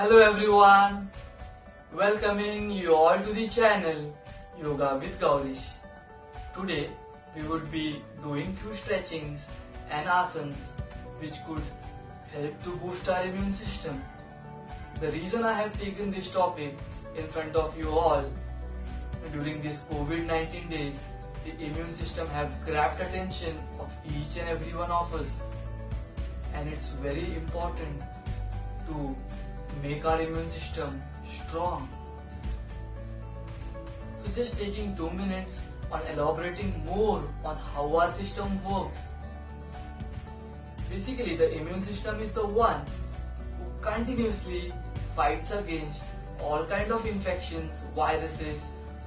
Hello everyone, welcoming you all to the channel Yoga with Gaurish. Today we would be doing few stretchings and asanas which could help to boost our immune system. The reason I have taken this topic in front of you all, during these COVID-19 days, the immune system have grabbed attention of each and every one of us, and it's very important to make our immune system strong. So just taking 2 minutes on elaborating more on how our system works. Basically, the immune system is the one who continuously fights against all kind of infections, viruses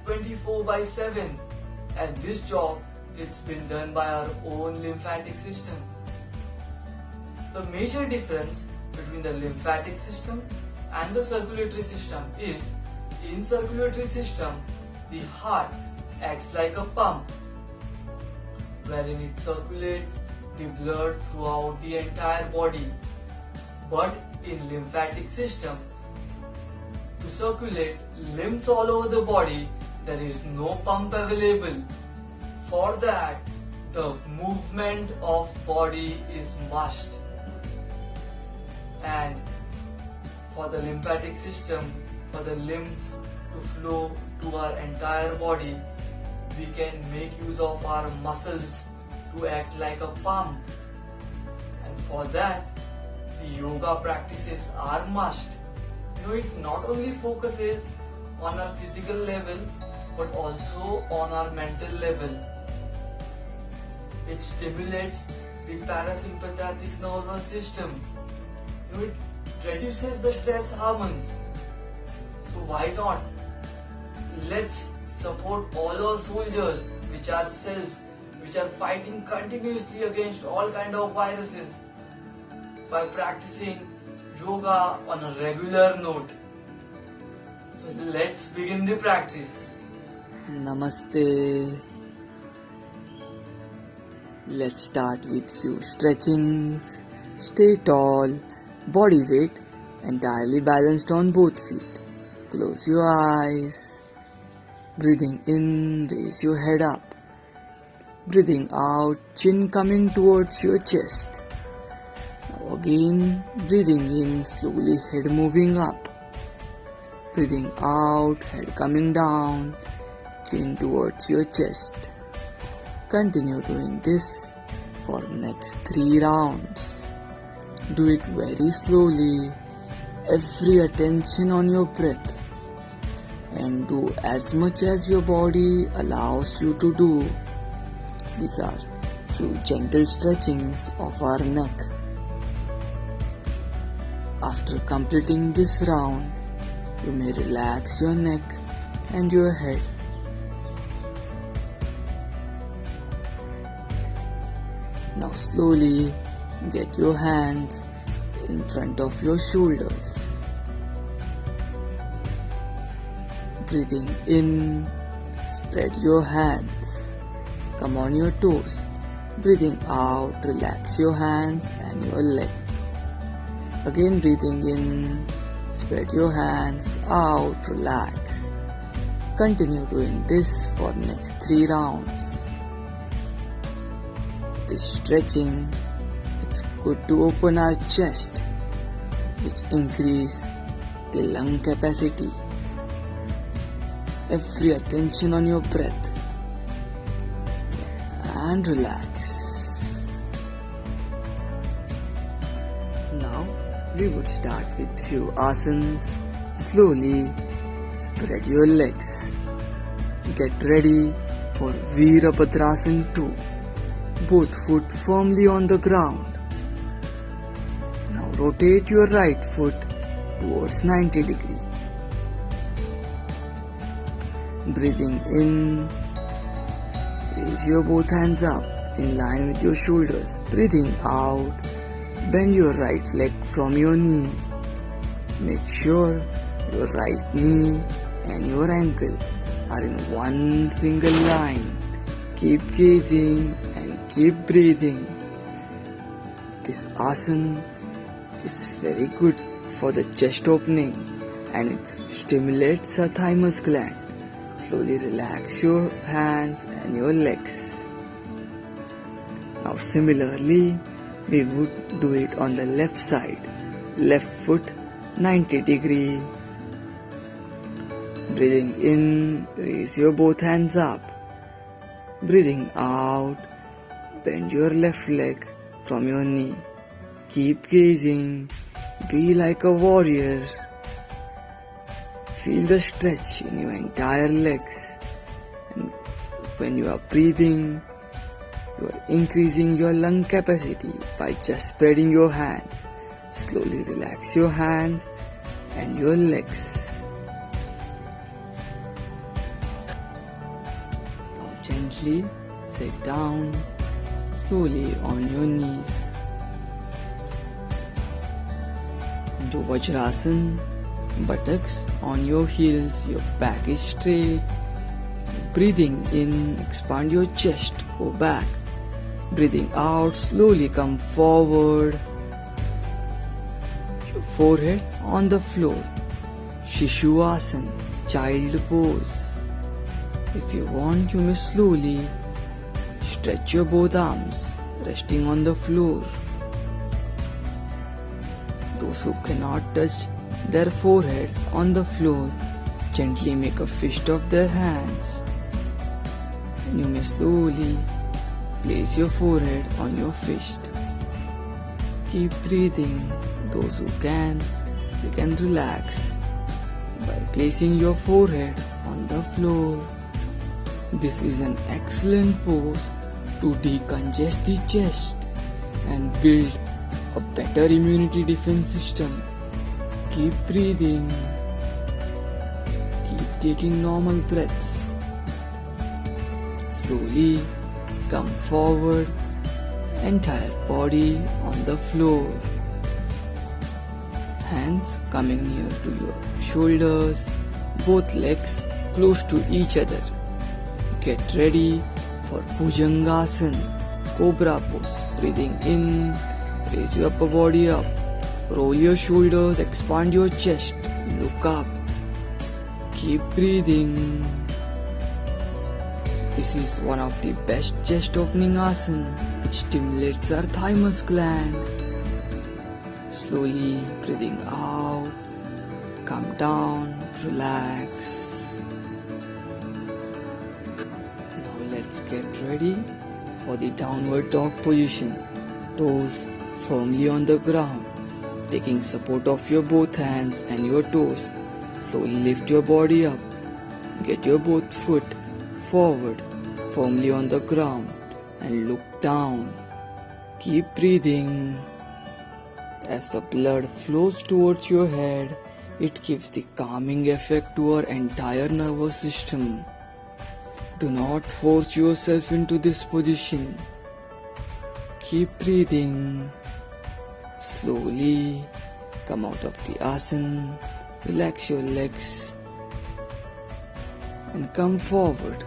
24/7, and this job it's been done by our own lymphatic system. The major difference between the lymphatic system and the circulatory system is, in circulatory system the heart acts like a pump wherein it circulates the blood throughout the entire body, but in lymphatic system, to circulate limbs all over the body, there is no pump available. For that, the movement of body is must. And for the lymphatic system, for the lymph to flow to our entire body, we can make use of our muscles to act like a pump. And for that, the yoga practices are must. It not only focuses on our physical level but also on our mental level. It stimulates the parasympathetic nervous system. It reduces the stress hormones. So why not? Let's support all our soldiers, which are cells, which are fighting continuously against all kind of viruses, by practicing yoga on a regular note. So let's begin the practice. Namaste. Let's start with few stretchings. Stay tall, body weight entirely balanced on both feet. Close your eyes. Breathing in, raise your head up. Breathing out, chin coming towards your chest. Now again, breathing in, slowly head moving up. Breathing out, head coming down, chin towards your chest. Continue doing this for next 3 rounds. Do it very slowly, every attention on your breath, and do as much as your body allows you to do. These are few gentle stretchings of our neck. After completing this round, you may relax your neck and your head. Now slowly get your hands in front of your shoulders. Breathing in, spread your hands. Come on your toes. Breathing out, relax your hands and your legs. Again breathing in, spread your hands out, relax. Continue doing this for next 3 rounds. This stretching, it's good to open our chest, which increase the lung capacity. Every attention on your breath and relax. Now we would start with few asanas. Slowly spread your legs. Get ready for Virabhadrasana 2. Both foot firmly on the ground. Now rotate your right foot towards 90 degrees. Breathing in, raise your both hands up in line with your shoulders. Breathing out, bend your right leg from your knee. Make sure your right knee and your ankle are in one single line. Keep gazing and keep breathing. This asana is very good for the chest opening and it stimulates the thymus gland. Slowly relax your hands and your legs. Now similarly, we would do it on the left side. Left foot 90 degree. Breathing in, raise your both hands up. Breathing out, bend your left leg from your knee. Keep gazing, be like a warrior. Feel the stretch in your entire legs. And when you are breathing, you are increasing your lung capacity by just spreading your hands. Slowly relax your hands and your legs. Now gently sit down, slowly on your knees. Do Vajrasana, buttocks on your heels, your back is straight. Breathing in, expand your chest, go back. Breathing out, slowly come forward. Your forehead on the floor. Shishupasana, child pose. If you want, you may slowly stretch your both arms, resting on the floor. Those who cannot touch their forehead on the floor, gently make a fist of their hands. And you may slowly place your forehead on your fist. Keep breathing. Those who can, they can relax by placing your forehead on the floor. This is an excellent pose to decongest the chest and build a better immunity defense system. Keep breathing. Keep taking normal breaths. Slowly come forward, entire body on the floor. Hands coming near to your shoulders, both legs close to each other. Get ready for Bhujangasana, Cobra pose. Breathing in, raise your upper body up. Roll your shoulders, expand your chest, look up. Keep breathing. This is one of the best chest opening asana which stimulates our thymus gland. Slowly breathing out, come down, relax. Now let's get ready for the downward dog position. Toes firmly on the ground. Taking support of your both hands and your toes, slowly lift your body up. Get your both foot forward, firmly on the ground and look down. Keep breathing. As the blood flows towards your head, it gives the calming effect to our entire nervous system. Do not force yourself into this position. Keep breathing. Slowly come out of the asana, relax your legs and come forward.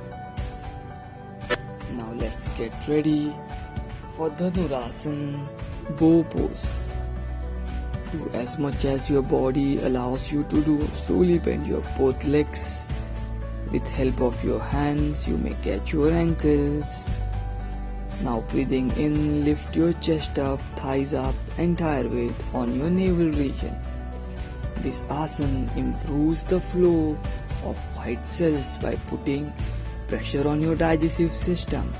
Now let's get ready for Dhanurasana, bow pose. Do as much as your body allows you to do. Slowly bend your both legs. With help of your hands, you may catch your ankles. Now breathing in, lift your chest up, thighs up, entire weight on your navel region. This asana improves the flow of white cells by putting pressure on your digestive system.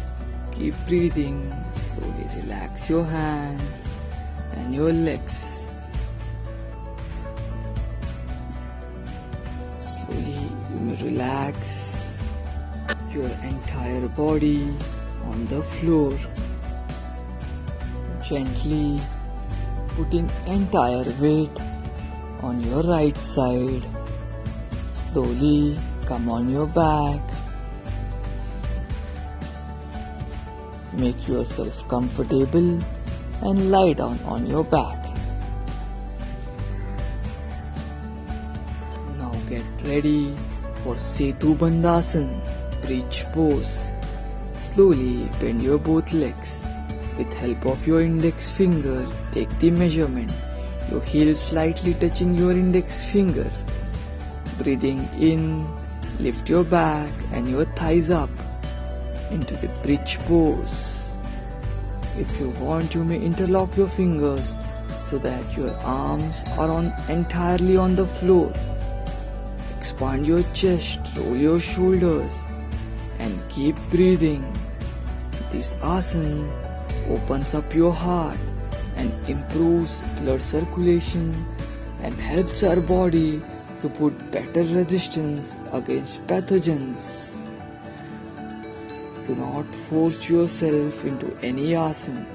Keep breathing. Slowly relax your hands and your legs. Slowly you may relax your entire body on the floor. Gently putting entire weight on your right side. Slowly come on your back. Make yourself comfortable and lie down on your back. Now get ready for Setu Bandhasana, bridge pose. Slowly bend your both legs. With help of your index finger, take the measurement. your heel slightly touching your index finger. Breathing in, lift your back and your thighs up into the bridge pose. If you want, you may interlock your fingers so that your arms are entirely on the floor. Expand your chest, roll your shoulders, and keep breathing. This asana opens up your heart and improves blood circulation and helps our body to put better resistance against pathogens. Do not force yourself into any asana.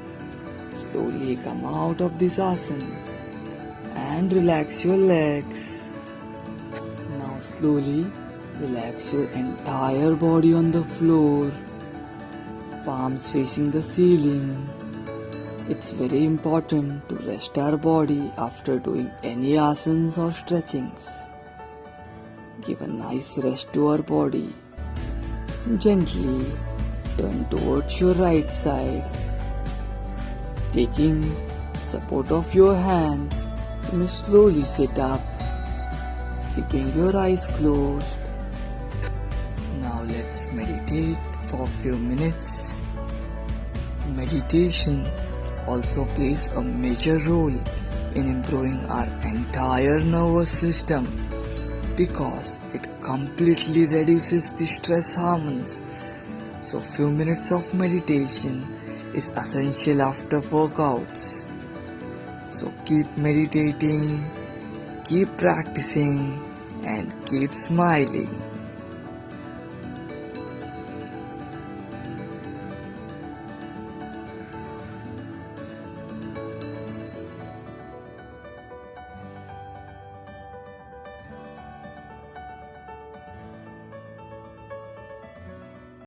Slowly come out of this asana and relax your legs. Now slowly relax your entire body on the floor, palms facing the ceiling. It's very important to rest our body after doing any asanas or stretchings. Give a nice rest to our body. Gently turn towards your right side. Taking support of your hands, you may slowly sit up, keeping your eyes closed. Now let's meditate for a few minutes. Meditation also plays a major role in improving our entire nervous system because it completely reduces the stress hormones. So few minutes of meditation is essential after workouts. So keep meditating, keep practicing, and keep smiling.